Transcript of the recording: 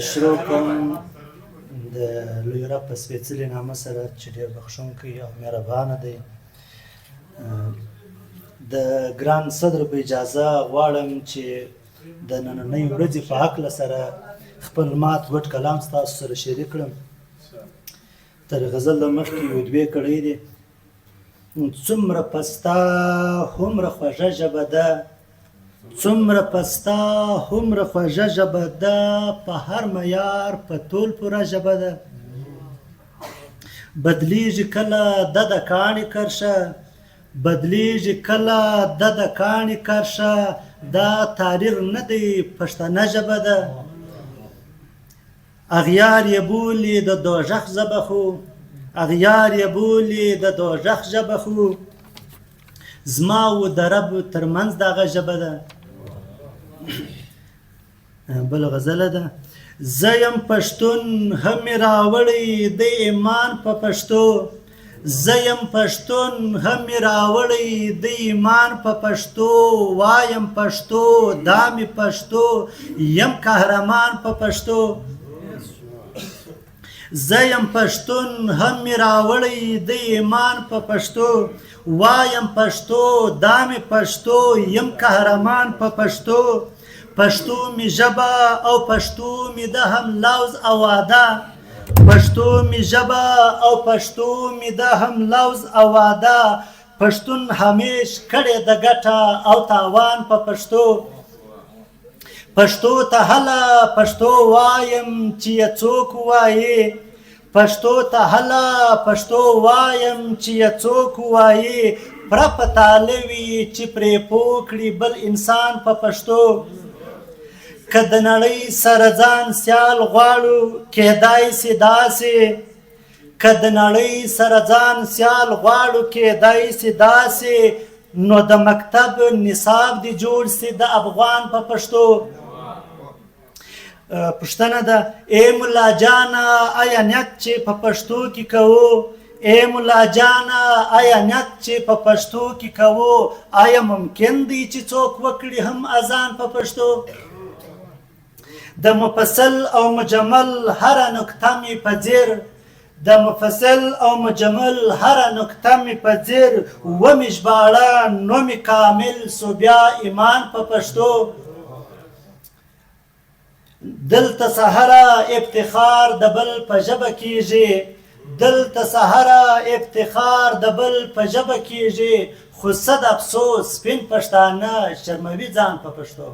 شروع کوم د لوی رب په سپېڅلي نامه سره چې ډېر بخښونکی او مهربانه دی. د ګران صدر په اجازه غواړم چې د نننۍ ورځې په هکله سره خپل مات ګډ کلام ستاسو سره شریک کړم. تر غزل د مخکې یو دوې کړی دی: څومره پسته هومره خوږه ژبه ده، څومره پسته هومره خوږه ژبه ده، په هر معیار په تول پوره ژبه ده. بدلیږي کله د کاڼي کرشه، بدلیږي کله د کاڼي کرشه، دا تحریر نه دی پښتنه ژبه ده. اغیار یې بولي د دوژخ ژبه خو، اغیار یې بولي د دوژخ ژبه خو، زما و د رب ترمنځ دغه ژبه ده. بل غزله ده: زه یم پښتون هم مې راوړی د ایمان په پښتو، زه یم پښتون هم مې راوړی د ایمان په پښتو، وایم پښتو دا مې پښتو، یم قهرمان په پښتو. زه یم پښتون هم مې راوړی د ایمان په پښتو، وایم پښتو دا مې پښتو، یم قهرمان په پښتو. پښتو مې ژبه او پښتو مې د هم لوز او واده، پښتو مې ژبه او پښتو مې د هم لوز او واده، پښتون همیش کړی د ګټه او تاوان په پښتو. پښتو ته هله پښتو وایم چې یې څوک وایي، پښتو ته هله پښتو وایم چې یې څوک وایي، پره په تاله وي چې پرې پوه کړي بل انسان په پښتو. که د نړۍ سره ځان سیال غواړو کیدای سي داسې، که د نړۍ سره ځان سیال غواړو کیدای سي داسې، نو د مکتب نصاب دې جوړ سي د افغان په پښتو. پوښتنه ده: ای ملا جانه آیا نیت چې په پښتو کې کوو، ای ملا جانه آیا نیت چې په پښتو کې کوو، آیا ممکن دی چې څوک وکړي هم اذان په پښتو؟ د مفصل او مجمل هره نکته مې په ځیر، د مفصل او مجمل هره نکته مې په ځیر، ومې ژباړه نو مې کامل سو بیا ایمان په پښتو. دلته سهره افتخار د بل په ژبه کیږي، دلته سهره افتخار د بل په ژبه کیږي، خو صد افسوس سپین پښتانه شرموي ځان په پښتو.